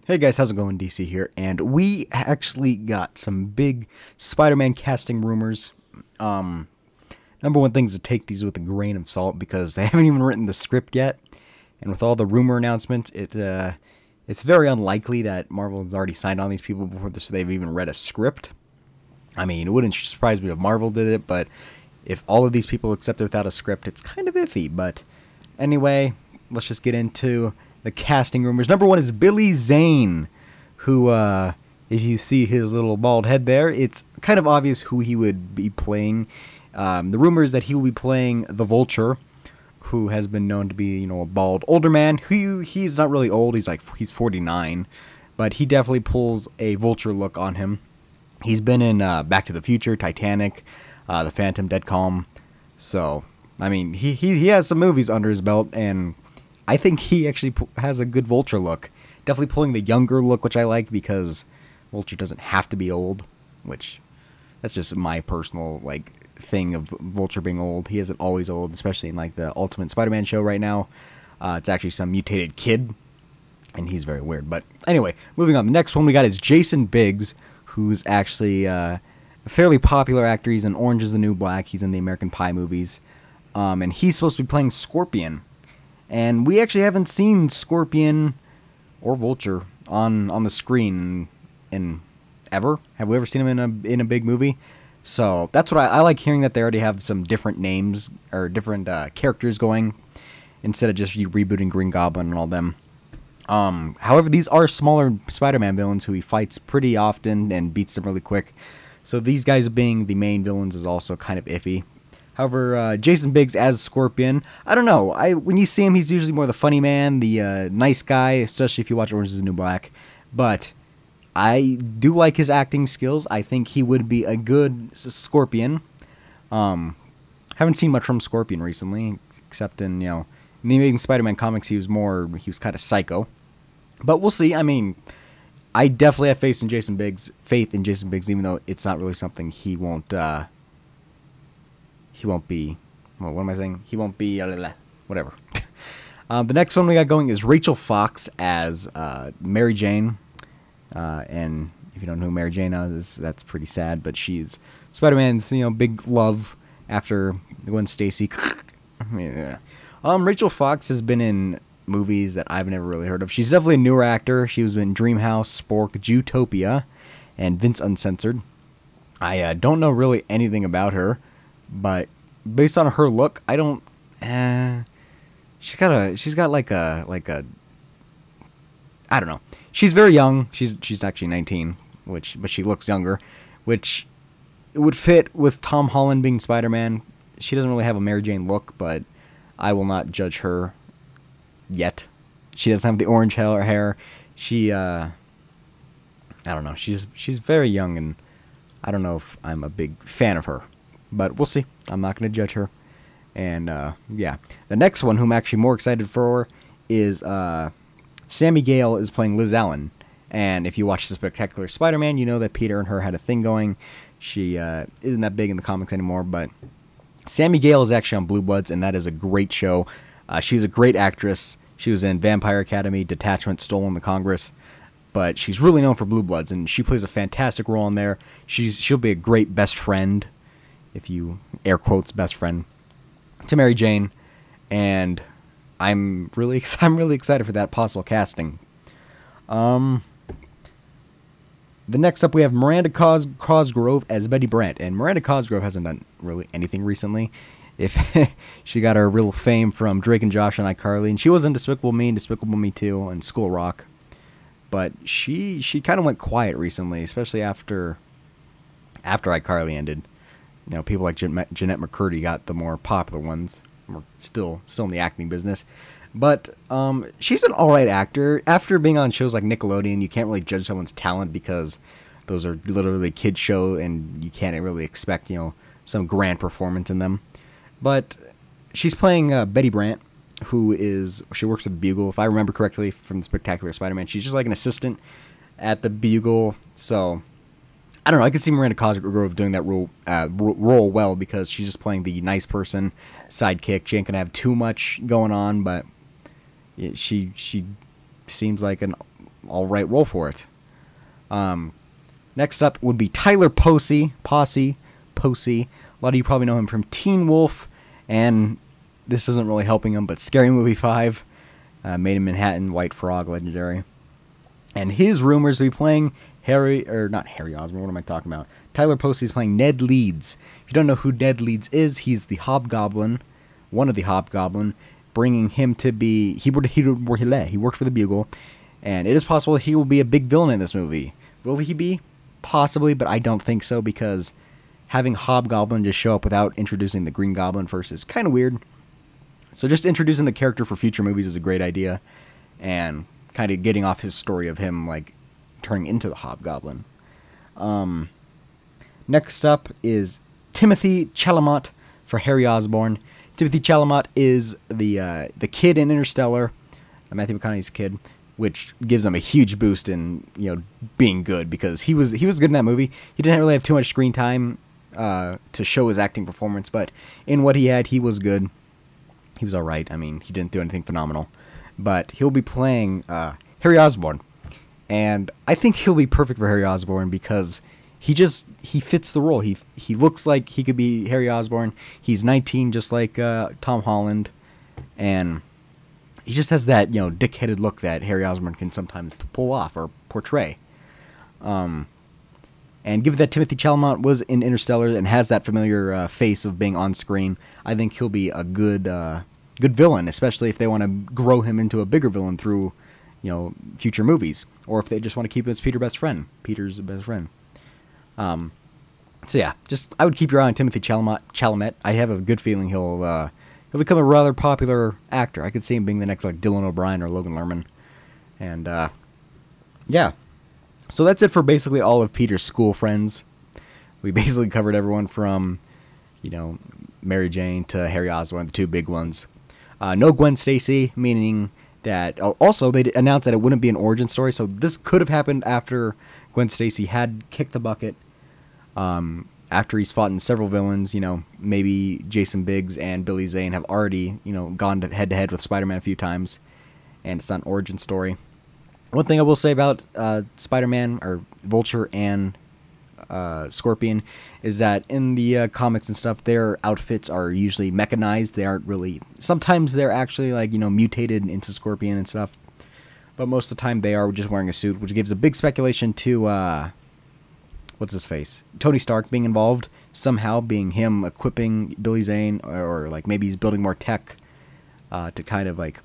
Hey guys, how's it going? DC here, and we actually got some big Spider-Man casting rumors. Um, Number one thing is to take these with a grain of salt because they haven't even written the script yet, and with all the rumor announcements, it's very unlikely that Marvel has already signed on these people before they've even read a script. I mean, it wouldn't surprise me if Marvel did it, but if all of these people accept it without a script, it's kind of iffy. But anyway, let's just get into the casting rumors. Number one is Billy Zane, who, if you see his little bald head there, it's kind of obvious who he would be playing. The rumor is that he will be playing the Vulture, who has been known to be, a bald older man. He's not really old. He's 49, but he definitely pulls a Vulture look on him. He's been in Back to the Future, Titanic, The Phantom, Dead Calm. So, I mean, he has some movies under his belt, and I think he actually has a good Vulture look. Definitely pulling the younger look, which I like because Vulture doesn't have to be old, which that's just my personal thing of Vulture being old. He isn't always old, especially in the Ultimate Spider-Man show right now. It's actually some mutated kid, and he's very weird. But anyway, moving on. The next one we got is Jason Biggs, who's actually a fairly popular actor. He's in Orange is the New Black. He's in the American Pie movies, and he's supposed to be playing Scorpion. And we actually haven't seen Scorpion or Vulture on the screen in ever. Have we ever seen him in a big movie? So that's what I like hearing, that they already have some different names or different characters going instead of just rebooting Green Goblin and all them. However, these are smaller Spider-Man villains who he fights pretty often and beats them really quick. So these guys being the main villains is also kind of iffy. However, Jason Biggs as Scorpion, I don't know. When you see him, he's usually more the funny man, the nice guy, especially if you watch Orange is the New Black. But I do like his acting skills. I think he would be a good Scorpion. Haven't seen much from Scorpion recently, except in, in the Amazing Spider-Man comics, he was kind of psycho. But we'll see. I mean, I definitely have faith in Jason Biggs, even though it's not really something he won't be, well, what am I saying? He won't be, whatever. The next one we got going is Rachel Fox as Mary Jane. And if you don't know who Mary Jane is, that's pretty sad, but she's Spider-Man's, big love after Gwen Stacy. Yeah. Rachel Fox has been in movies that I've never really heard of. She's definitely a newer actor. She was in Dreamhouse, Spork, Zootopia, and Vince Uncensored. I don't know really anything about her, but based on her look, I don't. She's got a. I don't know. She's very young. She's actually 19, but she looks younger, which it would fit with Tom Holland being Spider-Man. She doesn't really have a Mary Jane look, but I will not judge her yet. She doesn't have the orange hair. She I don't know. She's very young, and I don't know if I'm a big fan of her. But we'll see. I'm not going to judge her. And, yeah. The next one, who I'm actually more excited for, is Sami Gayle is playing Liz Allen. And if you watch The Spectacular Spider-Man, you know that Peter and her had a thing going. She isn't that big in the comics anymore, but Sami Gayle is actually on Blue Bloods, and that is a great show. She's a great actress. She was in Vampire Academy, Detachment, Stolen the Congress. But she's really known for Blue Bloods, and she plays a fantastic role in there. She'll be a great best friend, if you air quotes best friend, to Mary Jane, and I'm really excited for that possible casting. The next up we have Miranda Cosgrove as Betty Brant, and Miranda Cosgrove hasn't done really anything recently. If she got her real fame from Drake and Josh on iCarly, and she was in Despicable Me and Despicable Me 2 and School Rock, but she kind of went quiet recently, especially after iCarly ended. People like Jeanette McCurdy got the more popular ones. We're still in the acting business. But she's an alright actor. After being on shows like Nickelodeon, you can't really judge someone's talent because those are literally kids' show and you can't really expect, some grand performance in them. But she's playing Betty Brant, she works at the Bugle. If I remember correctly from the Spectacular Spider-Man, she's just like an assistant at the Bugle. So I don't know. I could see Miranda Cosgrove doing that role well because she's just playing the nice person sidekick. She ain't gonna have too much going on, but she seems like an all right, roll for it. Next up would be Tyler Posey. Posey. A lot of you probably know him from Teen Wolf, and this isn't really helping him, but Scary Movie 5, Made in Manhattan, White Frog, legendary. And his rumors to be playing not Harry Osborn, what am I talking about? Tyler Posey's playing Ned Leads. If you don't know who Ned Leads is, he's the Hobgoblin, one of the Hobgoblin, bringing him to be, he worked for the Bugle, and it is possible he will be a big villain in this movie. Will he be? Possibly, but I don't think so, because having Hobgoblin just show up without introducing the Green Goblin first is kind of weird. So just introducing the character for future movies is a great idea, and kind of getting off his story of him, like, turning into the Hobgoblin. Next up is Timothy Chalamet for Harry Osborn. Timothy Chalamet is the kid in Interstellar, Matthew McConaughey's kid, which gives him a huge boost in, you know, being good, because he was good in that movie. He didn't really have too much screen time to show his acting performance, but in what he had, he was good. He was all right. I mean, he didn't do anything phenomenal, but he'll be playing Harry Osborn, and I think he'll be perfect for Harry Osborn because he fits the role. He looks like he could be Harry Osborn. He's 19, just like Tom Holland, and he just has that, you know, dick-headed look that Harry Osborn can sometimes pull off or portray. And given that Timothy Chalamet was in Interstellar and has that familiar face of being on screen, I think he'll be a good villain, especially if they want to grow him into a bigger villain through, you know, future movies, or if they just want to keep him as Peter's best friend. So yeah, I would keep your eye on Timothy Chalamet. I have a good feeling he'll become a rather popular actor. I could see him being the next, like, Dylan O'Brien or Logan Lerman. And yeah. So that's it for basically all of Peter's school friends. We basically covered everyone from, you know, Mary Jane to Harry Osborn, the two big ones. No Gwen Stacy, meaning that also they announced that it wouldn't be an origin story, so this could have happened after Gwen Stacy had kicked the bucket. After he's fought in several villains, you know, maybe Jason Biggs and Billy Zane have already, you know, gone head-to-head with Spider-Man a few times, and it's not an origin story. One thing I will say about Spider-Man, or Vulture and Scorpion, is that in the comics and stuff, their outfits are usually mechanized. They aren't really... Sometimes they're actually, like, you know, mutated into Scorpion and stuff. But most of the time they are just wearing a suit, which gives a big speculation to... what's his face? Tony Stark being involved, somehow being him equipping Billy Zane, or like maybe he's building more tech to kind of like...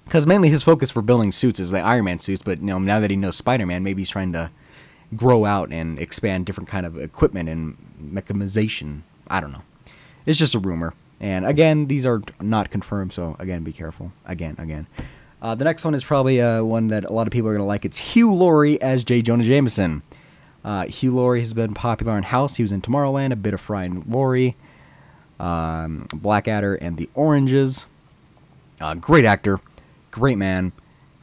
Because mainly his focus for building suits is the Iron Man suits, but, you know, now that he knows Spider-Man, maybe he's trying to grow out and expand different kind of equipment and mechanization. I don't know. It's just a rumor. And again, these are not confirmed, so again, be careful. Again. The next one is probably one that a lot of people are going to like. It's Hugh Laurie as J. Jonah Jameson. Hugh Laurie has been popular in House. He was in Tomorrowland, A Bit of Fry and Laurie, Blackadder, and The Oranges. Great actor. Great man.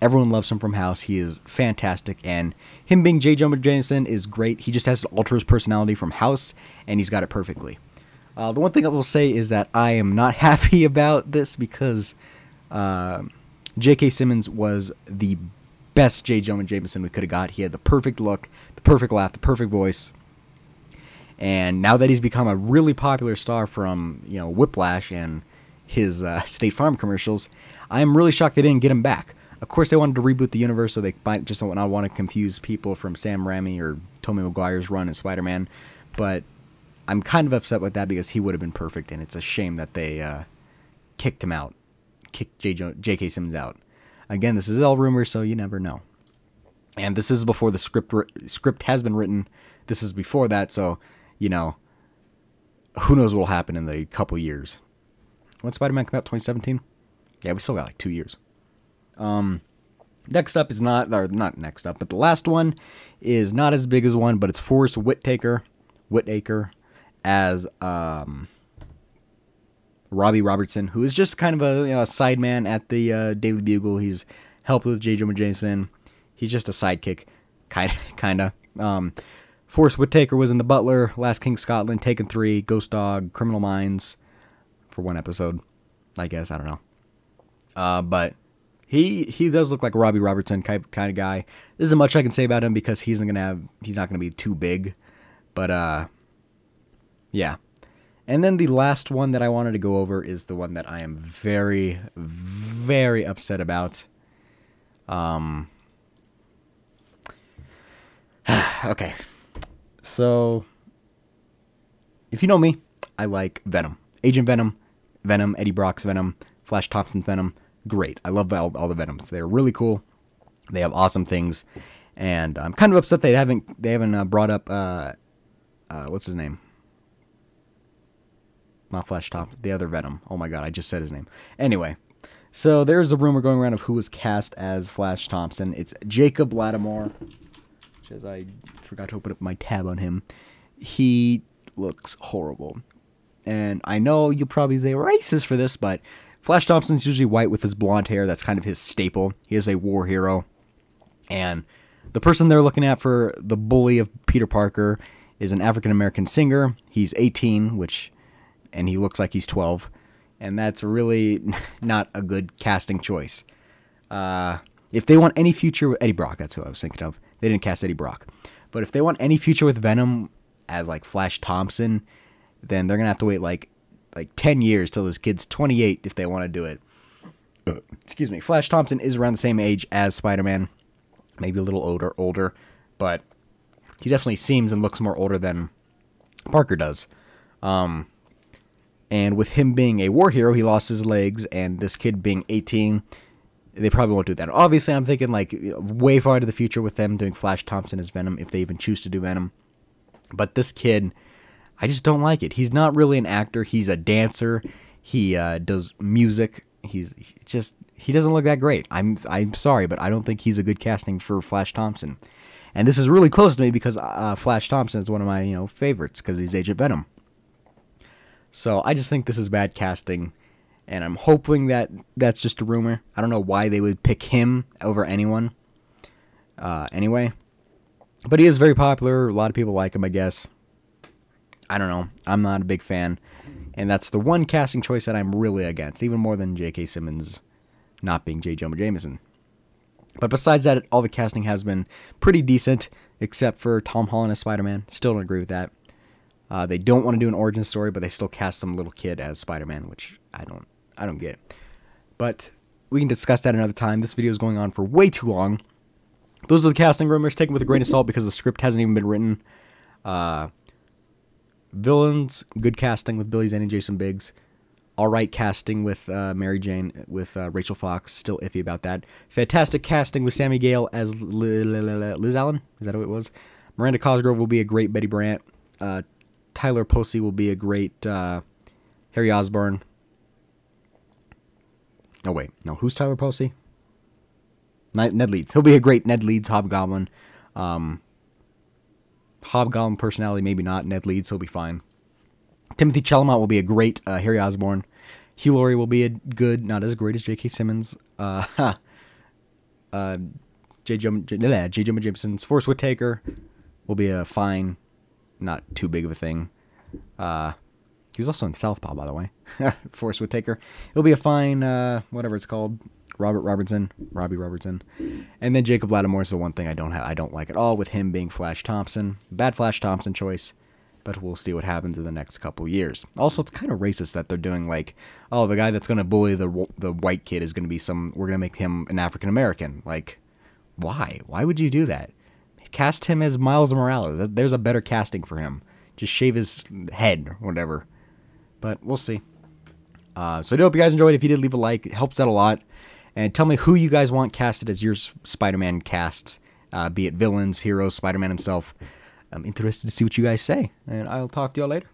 Everyone loves him from House. He is fantastic, and him being J. Jonah Jameson is great. He just has to alter his personality from House, and he's got it perfectly. The one thing I will say is that I am not happy about this because J.K. Simmons was the best J. Jonah Jameson we could have got. He had the perfect look, the perfect laugh, the perfect voice. And now that he's become a really popular star from, you know, Whiplash and his State Farm commercials, I am really shocked they didn't get him back. Of course, they wanted to reboot the universe, so they might just not want to confuse people from Sam Raimi or Tobey Maguire's run in Spider-Man. But I'm kind of upset with that because he would have been perfect, and it's a shame that they kicked him out, kicked J.K. Simmons out. Again, this is all rumors, so you never know. And this is before the script has been written. This is before that, so, you know, who knows what will happen in the couple years. When Spider-Man came out, 2017? Yeah, we still got like 2 years. Next up is not next up, but the last one is not as big as one, but it's Forrest Whittaker as Robbie Robertson, who is just kind of a, you know, a sideman at the Daily Bugle. He's helped with J. Jonah Jameson. He's just a sidekick, kind of. Forrest Whittaker was in The Butler, Last King of Scotland, Taken 3, Ghost Dog, Criminal Minds, for one episode, I guess. I don't know. But He does look like a Robbie Robertson kind of guy. There isn't much I can say about him because he's not gonna be too big. But yeah. And then the last one that I wanted to go over is the one that I am very, very upset about. Okay. So, if you know me, I like Venom. Agent Venom, Eddie Brock's Venom, Flash Thompson's Venom. Great. I love all the Venoms. They're really cool. They have awesome things. And I'm kind of upset they haven't brought up, what's his name? Not Flash Thompson, the other Venom. Oh my god, I just said his name. Anyway, so there's a rumor going around of who was cast as Flash Thompson. It's Jacob Lattimore, which is, I forgot to open up my tab on him. He looks horrible. And I know you'll probably say racist for this, but Flash Thompson's usually white with his blonde hair. That's kind of his staple. He is a war hero. And the person they're looking at for the bully of Peter Parker is an African-American singer. He's 18, and he looks like he's 12. And that's really not a good casting choice. If they want any future with Eddie Brock, that's who I was thinking of. They didn't cast Eddie Brock. But if they want any future with Venom as like Flash Thompson, then they're going to have to wait like 10 years till this kid's 28 if they want to do it. Excuse me. Flash Thompson is around the same age as Spider-Man. Maybe a little older. But he definitely seems and looks more older than Parker does. And with him being a war hero, he lost his legs, and this kid being 18, they probably won't do that. Obviously, I'm thinking like way far into the future with them doing Flash Thompson as Venom, if they even choose to do Venom. But this kid, I just don't like it. He's not really an actor. He's a dancer. He does music. He doesn't look that great. I'm sorry, but I don't think he's a good casting for Flash Thompson. And this is really close to me because Flash Thompson is one of my favorites because he's Agent Venom. So I just think this is bad casting, and I'm hoping that that's just a rumor. I don't know why they would pick him over anyone. Anyway, but he is very popular. A lot of people like him, I guess. I don't know. I'm not a big fan, and that's the one casting choice that I'm really against, even more than J.K. Simmons not being J. Jonah Jameson. But besides that, all the casting has been pretty decent, except for Tom Holland as Spider-Man. Still don't agree with that. They don't want to do an origin story, but they still cast some little kid as Spider-Man, which I don't get. But we can discuss that another time. This video is going on for way too long. Those are the casting rumors. Take them with a grain of salt because the script hasn't even been written. Villains, good casting with Billy Zane and Jason Biggs. Alright casting with Mary Jane, with Rachel Fox. Still iffy about that. Fantastic casting with Sami Gayle as Liz Allen. Is that who it was? Miranda Cosgrove will be a great Betty Brant. Tyler Posey will be a great Harry Osborn. Oh, wait. No, who's Tyler Posey? Ned Leads. He'll be a great Ned Leads Hobgoblin. Hobgoblin personality, maybe not. Ned Leads, he'll be fine. Timothy Chalamet will be a great Harry Osborn. Hugh Laurie will be a good, not as great as J.K. Simmons. J. Jonah Jameson's Forrest Whittaker will be a fine, not too big of a thing. He was also in Southpaw, by the way. Forrest Whittaker. He'll be a fine, whatever it's called. Robbie Robertson. And then Jacob Lattimore is the one thing I don't like at all with him being Flash Thompson. Bad Flash Thompson choice, but we'll see what happens in the next couple years. Also, it's kind of racist that they're doing like, oh, the guy that's going to bully the white kid is going to be we're going to make him an African American. Like, why? Why would you do that? Cast him as Miles Morales. There's a better casting for him. Just shave his head or whatever. But we'll see. So I do hope you guys enjoyed. If you did, leave a like. It helps out a lot. And tell me who you guys want casted as your Spider-Man cast. Be it villains, heroes, Spider-Man himself. I'm interested to see what you guys say. And I'll talk to y'all later.